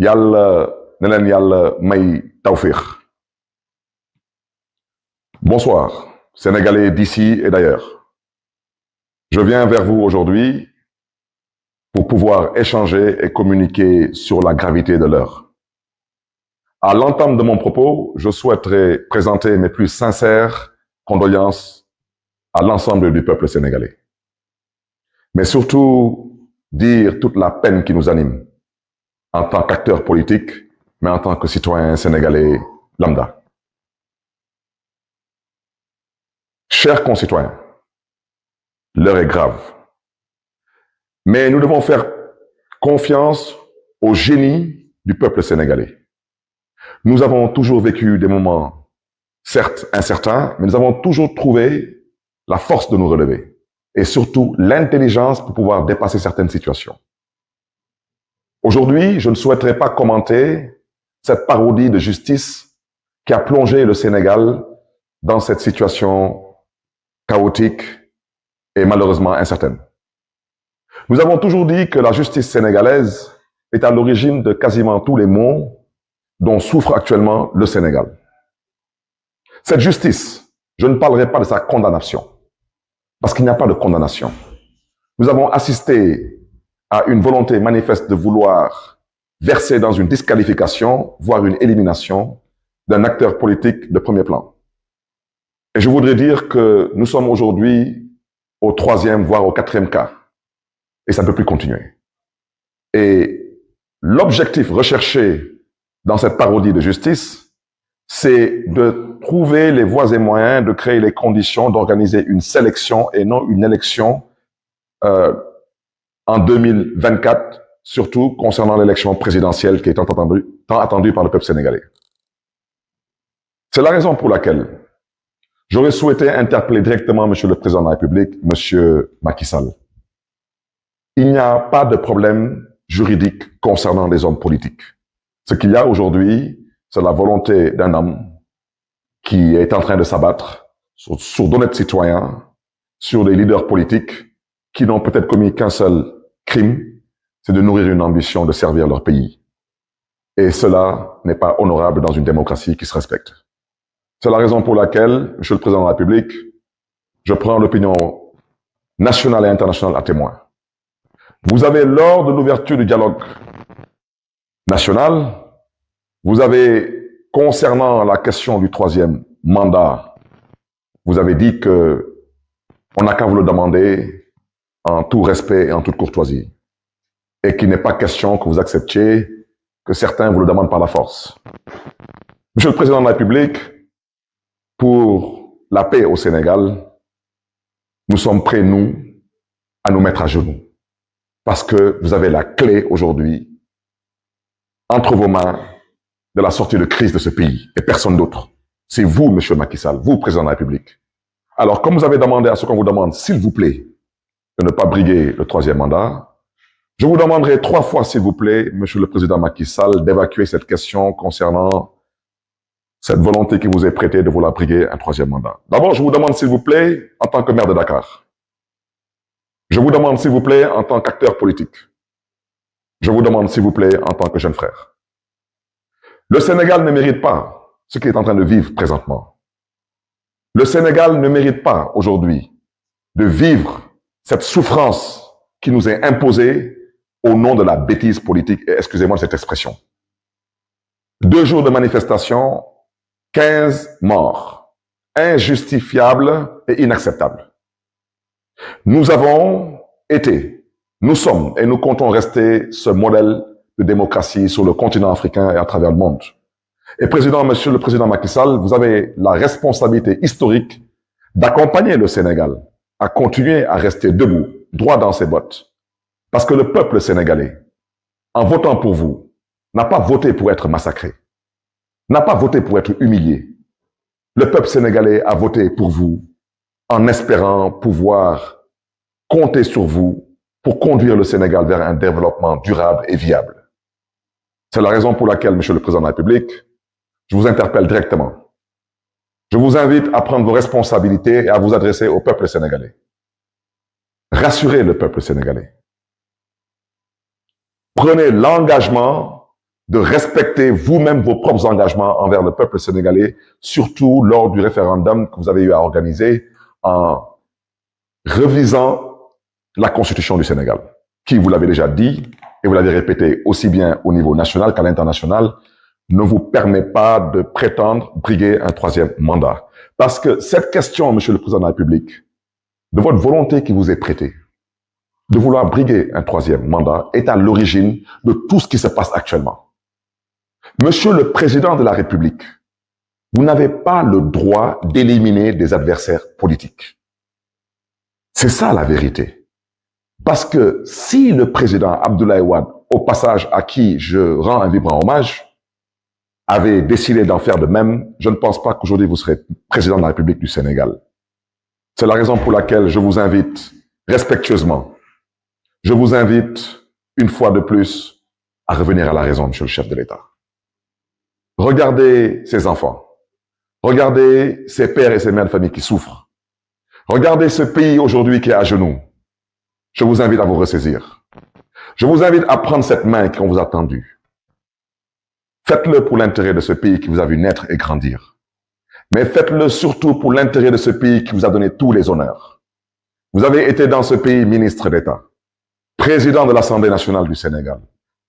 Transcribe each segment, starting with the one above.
Yalla ne leen yàlla may tawfiq. Bonsoir, Sénégalais d'ici et d'ailleurs. Je viens vers vous aujourd'hui pour pouvoir échanger et communiquer sur la gravité de l'heure. À l'entame de mon propos, je souhaiterais présenter mes plus sincères condoléances à l'ensemble du peuple sénégalais. Mais surtout, dire toute la peine qui nous anime en tant qu'acteur politique, mais en tant que citoyen sénégalais lambda. Chers concitoyens, l'heure est grave. Mais nous devons faire confiance au génie du peuple sénégalais. Nous avons toujours vécu des moments, certes incertains, mais nous avons toujours trouvé la force de nous relever et surtout l'intelligence pour pouvoir dépasser certaines situations. Aujourd'hui, je ne souhaiterais pas commenter cette parodie de justice qui a plongé le Sénégal dans cette situation chaotique et malheureusement incertaine. Nous avons toujours dit que la justice sénégalaise est à l'origine de quasiment tous les maux dont souffre actuellement le Sénégal. Cette justice, je ne parlerai pas de sa condamnation, parce qu'il n'y a pas de condamnation. Nous avons assisté à une volonté manifeste de vouloir verser dans une disqualification, voire une élimination d'un acteur politique de premier plan. Et je voudrais dire que nous sommes aujourd'hui au 3e, voire au 4e cas. Et ça ne peut plus continuer. Et l'objectif recherché dans cette parodie de justice, c'est de trouver les voies et moyens de créer les conditions d'organiser une sélection et non une élection en 2024, surtout concernant l'élection présidentielle qui est tant attendue par le peuple sénégalais. C'est la raison pour laquelle j'aurais souhaité interpeller directement Monsieur le Président de la République, Monsieur Macky Sall. Il n'y a pas de problème juridique concernant les hommes politiques. Ce qu'il y a aujourd'hui, c'est la volonté d'un homme qui est en train de s'abattre sur d'honnêtes citoyens, sur des leaders politiques qui n'ont peut-être commis qu'un seul crime, c'est de nourrir une ambition de servir leur pays. Et cela n'est pas honorable dans une démocratie qui se respecte. C'est la raison pour laquelle, Monsieur le Président de la République, je prends l'opinion nationale et internationale à témoin. Vous avez, lors de l'ouverture du dialogue national, vous avez, concernant la question du 3e mandat, vous avez dit que on n'a qu'à vous le demander en tout respect et en toute courtoisie. Et qu'il n'est pas question que vous acceptiez que certains vous le demandent par la force. Monsieur le Président de la République, pour la paix au Sénégal, nous sommes prêts, nous, à nous mettre à genoux. Parce que vous avez la clé aujourd'hui entre vos mains de la sortie de crise de ce pays et personne d'autre. C'est vous, Monsieur Macky Sall, vous, Président de la République. Alors, comme vous avez demandé à ce qu'on vous demande, s'il vous plaît, de ne pas briguer le 3e mandat, je vous demanderai 3 fois, s'il vous plaît, Monsieur le Président Macky Sall, d'évacuer cette question concernant cette volonté qui vous est prêtée de vouloir briguer un 3e mandat. D'abord, je vous demande, s'il vous plaît, en tant que maire de Dakar. Je vous demande, s'il vous plaît, en tant qu'acteur politique. Je vous demande, s'il vous plaît, en tant que jeune frère. Le Sénégal ne mérite pas ce qu'il est en train de vivre présentement. Le Sénégal ne mérite pas aujourd'hui de vivre cette souffrance qui nous est imposée au nom de la bêtise politique, et excusez-moi de cette expression. 2 jours de manifestation, 15 morts, injustifiables et inacceptables. Nous avons été, nous sommes et nous comptons rester ce modèle de démocratie sur le continent africain et à travers le monde. Et Monsieur le Président Macky Sall, vous avez la responsabilité historique d'accompagner le Sénégal à continuer à rester debout, droit dans ses bottes. Parce que le peuple sénégalais, en votant pour vous, n'a pas voté pour être massacré, n'a pas voté pour être humilié. Le peuple sénégalais a voté pour vous en espérant pouvoir compter sur vous pour conduire le Sénégal vers un développement durable et viable. C'est la raison pour laquelle, Monsieur le Président de la République, je vous interpelle directement. Je vous invite à prendre vos responsabilités et à vous adresser au peuple sénégalais. Rassurez le peuple sénégalais. Prenez l'engagement de respecter vous-même vos propres engagements envers le peuple sénégalais, surtout lors du référendum que vous avez eu à organiser en revisant la Constitution du Sénégal, qui, vous l'avez déjà dit, et vous l'avez répété aussi bien au niveau national qu'à l'international, ne vous permet pas de prétendre briguer un troisième mandat. Parce que cette question, Monsieur le Président de la République, de votre volonté qui vous est prêtée, de vouloir briguer un troisième mandat, est à l'origine de tout ce qui se passe actuellement. Monsieur le Président de la République, vous n'avez pas le droit d'éliminer des adversaires politiques. C'est ça la vérité. Parce que si le président Abdoulaye Wade, au passage à qui je rends un vibrant hommage, avait décidé d'en faire de même, je ne pense pas qu'aujourd'hui vous serez président de la République du Sénégal. C'est la raison pour laquelle je vous invite respectueusement, je vous invite une fois de plus à revenir à la raison, monsieur le chef de l'État. Regardez ces enfants. Regardez ces pères et ces mères de famille qui souffrent. Regardez ce pays aujourd'hui qui est à genoux. Je vous invite à vous ressaisir. Je vous invite à prendre cette main qu'on vous a tendue. Faites-le pour l'intérêt de ce pays qui vous a vu naître et grandir. Mais faites-le surtout pour l'intérêt de ce pays qui vous a donné tous les honneurs. Vous avez été dans ce pays ministre d'État, président de l'Assemblée nationale du Sénégal,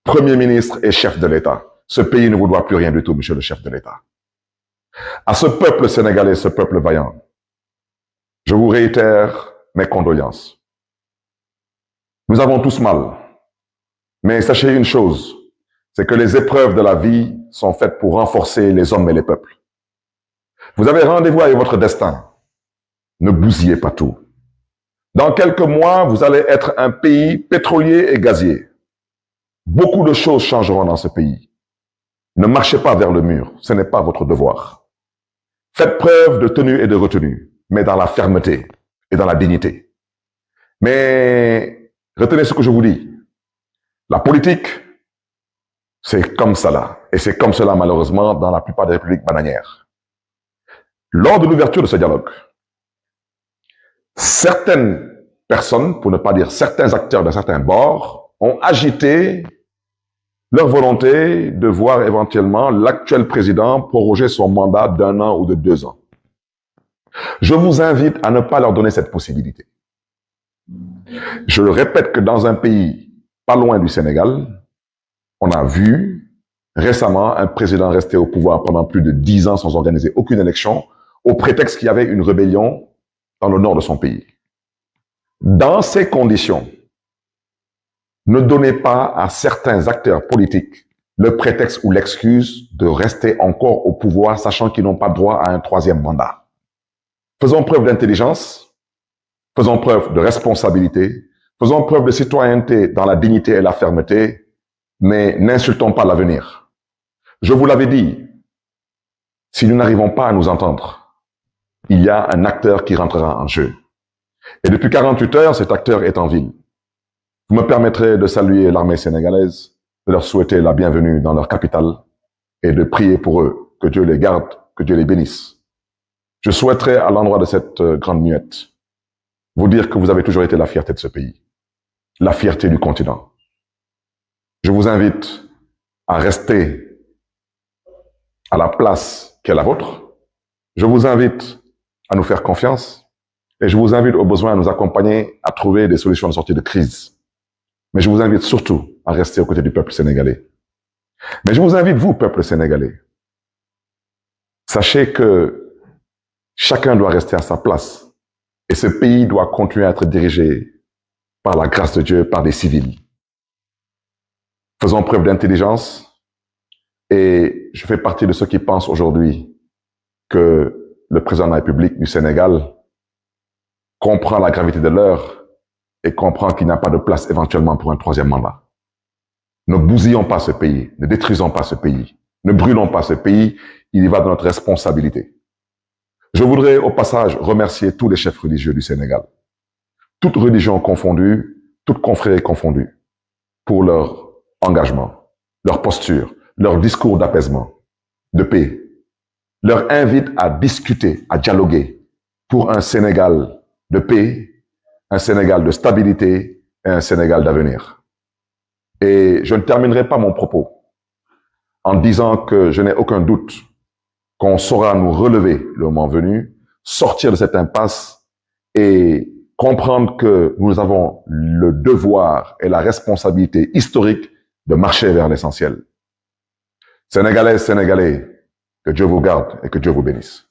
premier ministre et chef de l'État. Ce pays ne vous doit plus rien du tout, monsieur le chef de l'État. À ce peuple sénégalais, ce peuple vaillant, je vous réitère mes condoléances. Nous avons tous mal. Mais sachez une chose, c'est que les épreuves de la vie sont faites pour renforcer les hommes et les peuples. Vous avez rendez-vous avec votre destin. Ne bousillez pas tout. Dans quelques mois, vous allez être un pays pétrolier et gazier. Beaucoup de choses changeront dans ce pays. Ne marchez pas vers le mur, ce n'est pas votre devoir. Faites preuve de tenue et de retenue, mais dans la fermeté et dans la dignité. Mais retenez ce que je vous dis. La politique, c'est comme cela. Et c'est comme cela, malheureusement, dans la plupart des républiques bananières. Lors de l'ouverture de ce dialogue, certaines personnes, pour ne pas dire certains acteurs de certains bords, ont agité leur volonté de voir éventuellement l'actuel président proroger son mandat d'1 an ou de 2 ans. Je vous invite à ne pas leur donner cette possibilité. Je le répète que dans un pays pas loin du Sénégal, on a vu récemment un président rester au pouvoir pendant plus de 10 ans sans organiser aucune élection, au prétexte qu'il y avait une rébellion dans le nord de son pays. Dans ces conditions, ne donnez pas à certains acteurs politiques le prétexte ou l'excuse de rester encore au pouvoir, sachant qu'ils n'ont pas droit à un troisième mandat. Faisons preuve d'intelligence, faisons preuve de responsabilité, faisons preuve de citoyenneté dans la dignité et la fermeté, mais n'insultons pas l'avenir. Je vous l'avais dit, si nous n'arrivons pas à nous entendre, il y a un acteur qui rentrera en jeu. Et depuis 48 heures, cet acteur est en ville. Vous me permettrez de saluer l'armée sénégalaise, de leur souhaiter la bienvenue dans leur capitale et de prier pour eux, que Dieu les garde, que Dieu les bénisse. Je souhaiterais, à l'endroit de cette grande muette, vous dire que vous avez toujours été la fierté de ce pays, la fierté du continent. Je vous invite à rester à la place qui est la vôtre. Je vous invite à nous faire confiance et je vous invite au besoin à nous accompagner à trouver des solutions de sortie de crise. Mais je vous invite surtout à rester aux côtés du peuple sénégalais. Mais je vous invite, vous, peuple sénégalais, sachez que chacun doit rester à sa place et ce pays doit continuer à être dirigé par la grâce de Dieu, par des civils. Faisons preuve d'intelligence et je fais partie de ceux qui pensent aujourd'hui que le président de la République du Sénégal comprend la gravité de l'heure et comprend qu'il n'y a pas de place éventuellement pour un troisième mandat. Ne bousillons pas ce pays, ne détruisons pas ce pays, ne brûlons pas ce pays, il y va de notre responsabilité. Je voudrais au passage remercier tous les chefs religieux du Sénégal, toutes religions confondues, toutes confréries confondues, pour leur engagement, leur posture, leur discours d'apaisement, de paix, leur invite à discuter, à dialoguer pour un Sénégal de paix, un Sénégal de stabilité et un Sénégal d'avenir. Et je ne terminerai pas mon propos en disant que je n'ai aucun doute qu'on saura nous relever le moment venu, sortir de cette impasse et comprendre que nous avons le devoir et la responsabilité historique de marcher vers l'essentiel. Sénégalais, Sénégalais, que Dieu vous garde et que Dieu vous bénisse.